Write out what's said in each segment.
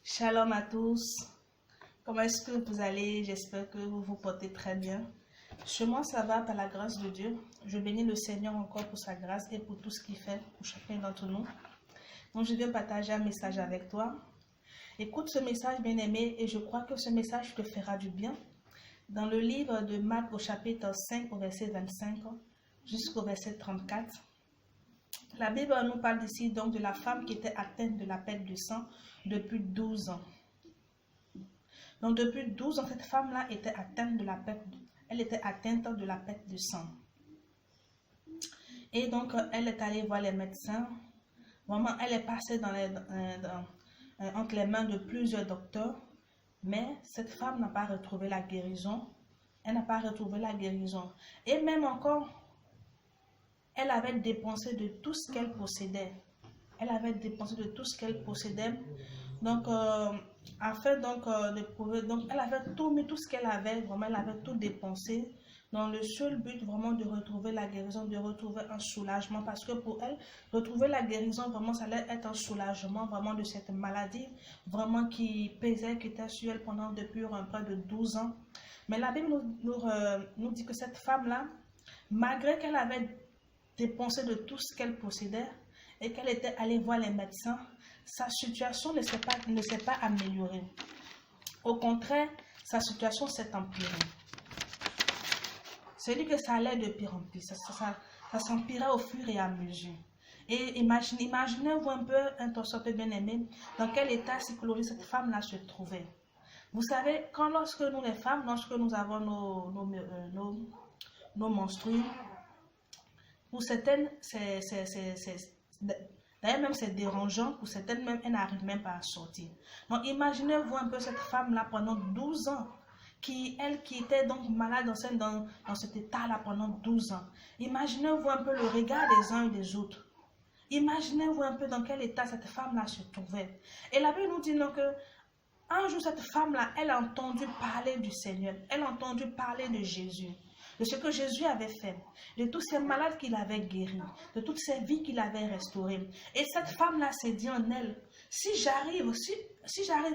Shalom à tous. Comment est-ce que vous allez? J'espère que vous vous portez très bien. Chez moi, ça va par la grâce de Dieu. Je bénis le Seigneur encore pour sa grâce et pour tout ce qu'il fait pour chacun d'entre nous. Donc, je viens partager un message avec toi. Écoute ce message, bien-aimé, et je crois que ce message te fera du bien. Dans le livre de Marc au chapitre 5, au verset 25 jusqu'au verset 34, la Bible nous parle ici donc de la femme qui était atteinte de la perte de sang depuis 12 ans. Donc depuis 12 ans, cette femme-là était atteinte de la perte, elle était atteinte de la perte de sang. Et donc elle est allée voir les médecins. Vraiment, elle est passée entre les mains de plusieurs docteurs. Mais cette femme n'a pas retrouvé la guérison. Elle n'a pas retrouvé la guérison. Et même encore, elle avait dépensé de tout ce qu'elle possédait. Elle avait dépensé de tout ce qu'elle possédait. Donc, afin de prouver, donc elle avait tout mis, tout ce qu'elle avait, vraiment, elle avait tout dépensé dans le seul but vraiment de retrouver la guérison, de retrouver un soulagement. Parce que pour elle, retrouver la guérison, vraiment, ça allait être un soulagement vraiment de cette maladie, vraiment qui pesait, qui était sur elle pendant depuis près de 12 ans. Mais la Bible nous dit que cette femme-là, malgré qu'elle avait dépensé de tout ce qu'elle possédait et qu'elle était allée voir les médecins, sa situation ne s'est pas améliorée. Au contraire, sa situation s'est empirée. C'est-à-dire que ça allait de pire en pire. Ça s'empirait au fur et à mesure. Et imaginez-vous un peu, un peu bien aimé, dans quel état psychologique cette femme-là se trouvait. Vous savez, lorsque nous les femmes, lorsque nous avons nos menstrues, pour certaines, d'ailleurs, même c'est dérangeant, pour certaines, même, elles n'arrivent même pas à sortir. Donc, imaginez-vous un peu cette femme-là pendant 12 ans, qui était donc malade dans cet état-là pendant 12 ans. Imaginez-vous un peu le regard des uns et des autres. Imaginez-vous un peu dans quel état cette femme-là se trouvait. Et la Bible nous dit donc que un jour, cette femme-là, elle a entendu parler du Seigneur. Elle a entendu parler de Jésus. De ce que Jésus avait fait, de tous ces malades qu'il avait guéris, de toutes ces vies qu'il avait restaurées. Et cette femme-là s'est dit en elle, si j'arrive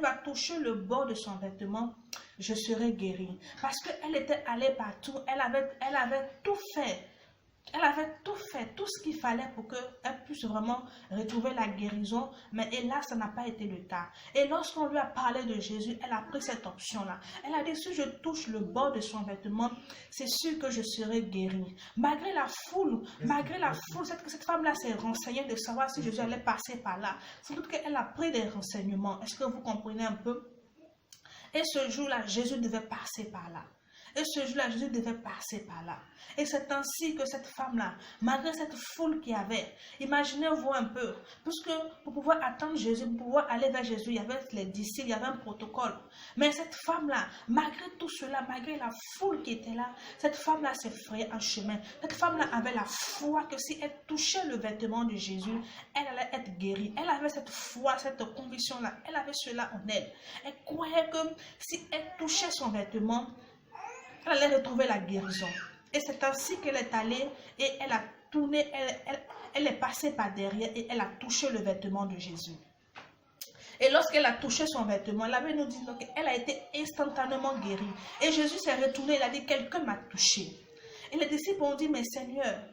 à toucher le bord de son vêtement, je serai guérie. Parce qu'elle était allée partout, elle avait tout fait. Elle avait tout fait, tout ce qu'il fallait pour qu'elle puisse vraiment retrouver la guérison. Mais hélas, ça n'a pas été le cas. Et lorsqu'on lui a parlé de Jésus, elle a pris cette option-là. Elle a dit, si je touche le bord de son vêtement, c'est sûr que je serai guérie. Malgré la foule, cette femme-là s'est renseignée de savoir si Jésus allait passer par là. Sans doute qu'elle a pris des renseignements. Est-ce que vous comprenez un peu? Et ce jour-là, Jésus devait passer par là. Et ce jour-là, Jésus devait passer par là. Et c'est ainsi que cette femme-là, malgré cette foule qu'il y avait, imaginez-vous un peu, puisque pour pouvoir attendre Jésus, pour pouvoir aller vers Jésus, il y avait les disciples, il y avait un protocole. Mais cette femme-là, malgré tout cela, malgré la foule qui était là, cette femme-là s'est frayée un chemin. Cette femme-là avait la foi que si elle touchait le vêtement de Jésus, elle allait être guérie. Elle avait cette foi, cette conviction-là. Elle avait cela en elle. Elle croyait que si elle touchait son vêtement, elle allait retrouver la guérison. Et c'est ainsi qu'elle est allée et elle a tourné, elle est passée par derrière et elle a touché le vêtement de Jésus. Et lorsqu'elle a touché son vêtement, la Bible nous dit qu'elle a été instantanément guérie. Et Jésus s'est retourné, il a dit, quelqu'un m'a touché. Et les disciples ont dit, mais Seigneur,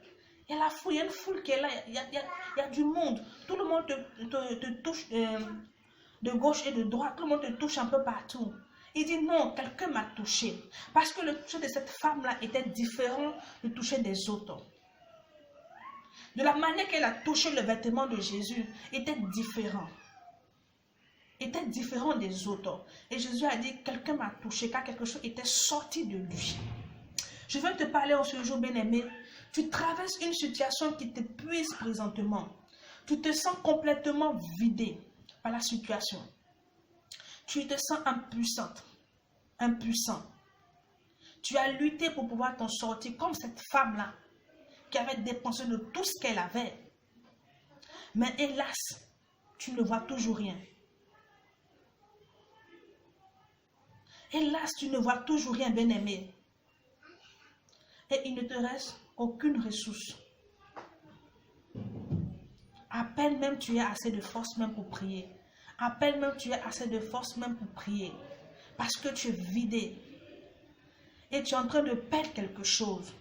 il y a la foule, il y a une foule qui est là, il y a du monde. Tout le monde te touche de gauche et de droite, tout le monde te touche un peu partout. Il dit non, quelqu'un m'a touché. Parce que le toucher de cette femme-là était différent du toucher des autres. De la manière qu'elle a touché le vêtement de Jésus, était différent. Était différent des autres. Et Jésus a dit, quelqu'un m'a touché, car quelque chose était sorti de lui. Je veux te parler en ce jour, bien-aimé. Tu traverses une situation qui t'épuise présentement. Tu te sens complètement vidé par la situation. Tu te sens impuissant. Tu as lutté pour pouvoir t'en sortir comme cette femme-là qui avait dépensé de tout ce qu'elle avait. Mais hélas, tu ne vois toujours rien. Hélas, tu ne vois toujours rien, bien-aimé. Et il ne te reste aucune ressource. À peine même tu as assez de force même pour prier. À peine même tu as assez de force même pour prier. Parce que tu es vidé. Et tu es en train de perdre quelque chose.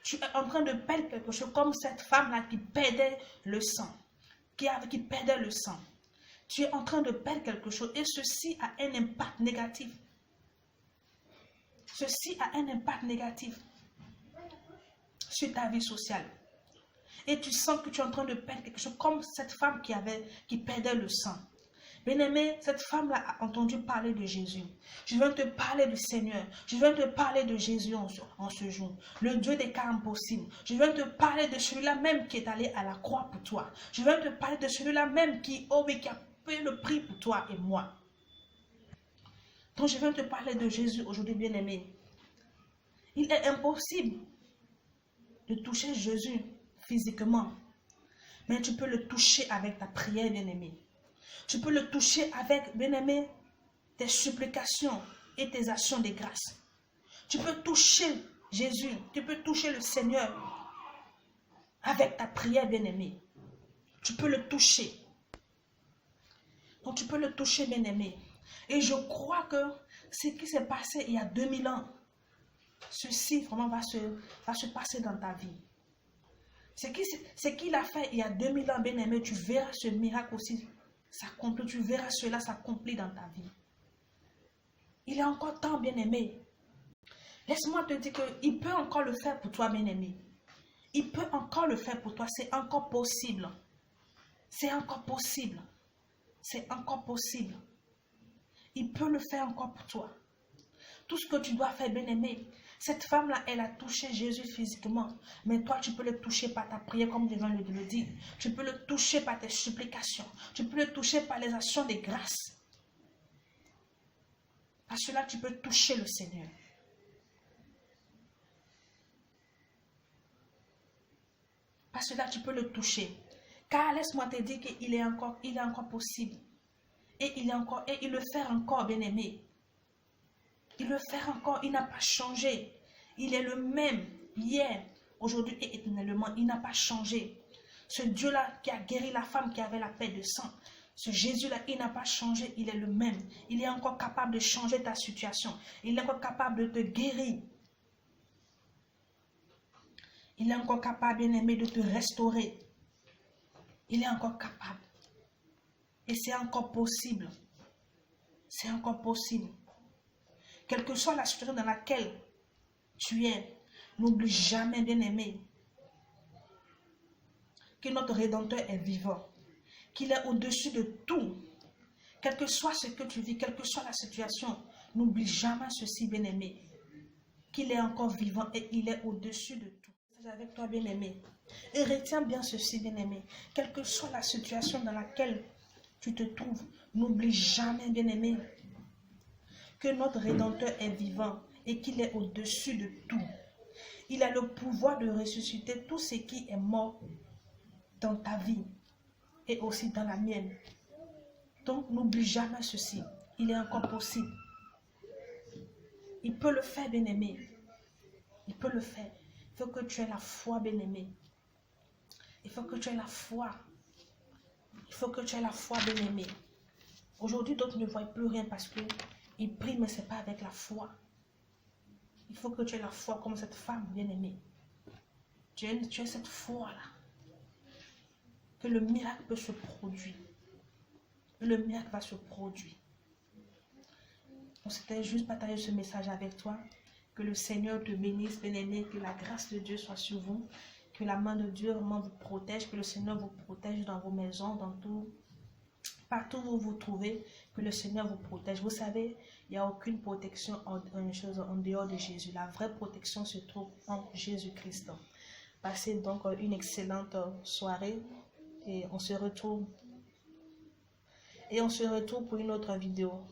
Tu es en train de perdre quelque chose comme cette femme-là qui perdait le sang. Qui perdait le sang. Tu es en train de perdre quelque chose. Et ceci a un impact négatif. Ceci a un impact négatif sur ta vie sociale. Et tu sens que tu es en train de perdre quelque chose comme cette femme qui perdait le sang. Bien-aimé, cette femme-là a entendu parler de Jésus. Je viens te parler du Seigneur. Je viens te parler de Jésus en ce jour. Le Dieu des cas impossibles. Je viens te parler de celui-là même qui est allé à la croix pour toi. Je viens te parler de celui-là même qui a payé le prix pour toi et moi. Donc je viens te parler de Jésus aujourd'hui, bien-aimé. Il est impossible de toucher Jésus physiquement. Mais tu peux le toucher avec ta prière, bien-aimé. Tu peux le toucher avec, bien-aimé, tes supplications et tes actions de grâce. Tu peux toucher Jésus, tu peux toucher le Seigneur avec ta prière, bien-aimé. Tu peux le toucher. Donc tu peux le toucher, bien-aimé. Et je crois que ce qui s'est passé il y a 2000 ans, ceci vraiment va se passer dans ta vie. Ce qu'il a fait il y a 2000 ans, bien-aimé, tu verras ce miracle aussi s'accomplir. Tu verras cela s'accomplir dans ta vie. Il est encore temps, bien-aimé. Laisse-moi te dire qu'il peut encore le faire pour toi, bien-aimé. Il peut encore le faire pour toi. C'est encore possible. C'est encore possible. C'est encore possible. Il peut le faire encore pour toi. Tout ce que tu dois faire, bien-aimé, cette femme-là, elle a touché Jésus physiquement. Mais toi, tu peux le toucher par ta prière, comme je viens de le dire. Tu peux le toucher par tes supplications. Tu peux le toucher par les actions de grâce. Par cela, tu peux toucher le Seigneur. Par cela, tu peux le toucher. Car laisse-moi te dire qu'il est encore possible. Et il le fait encore, bien-aimé. Il le fait encore, il n'a pas changé. Il est le même hier, aujourd'hui et éternellement. Il n'a pas changé. Ce Dieu-là qui a guéri la femme qui avait la perte de sang, ce Jésus-là, il n'a pas changé, il est le même. Il est encore capable de changer ta situation. Il est encore capable de te guérir. Il est encore capable, bien-aimé, de te restaurer. Il est encore capable. Et c'est encore possible. C'est encore possible. Quelle que soit la situation dans laquelle tu es, n'oublie jamais, bien-aimé, que notre Rédempteur est vivant, qu'il est au-dessus de tout. Quel que soit ce que tu vis, quelle que soit la situation, n'oublie jamais ceci, bien-aimé, qu'il est encore vivant et il est au-dessus de tout. Avec toi, bien-aimé. Et retiens bien ceci, bien-aimé. Quelle que soit la situation dans laquelle tu te trouves, n'oublie jamais, bien-aimé, que notre Rédempteur est vivant et qu'il est au-dessus de tout. Il a le pouvoir de ressusciter tout ce qui est mort dans ta vie et aussi dans la mienne. Donc, n'oublie jamais ceci. Il est encore possible. Il peut le faire, bien-aimé. Il peut le faire. Il faut que tu aies la foi, bien-aimé. Il faut que tu aies la foi. Il faut que tu aies la foi, bien-aimé. Aujourd'hui, d'autres ne voient plus rien parce qu'ils prient, mais ce n'est pas avec la foi. Il faut que tu aies la foi comme cette femme, bien-aimée. Tu as cette foi-là. Que le miracle peut se produire. Que le miracle va se produire. Donc, c'était juste partager ce message avec toi. Que le Seigneur te bénisse, bien-aimé. Que la grâce de Dieu soit sur vous. Que la main de Dieu vraiment vous protège. Que le Seigneur vous protège dans vos maisons, dans tout. Partout où vous vous trouvez, que le Seigneur vous protège. Vous savez, il n'y a aucune protection en dehors de Jésus. La vraie protection se trouve en Jésus-Christ. Passez donc une excellente soirée et on se retrouve pour une autre vidéo.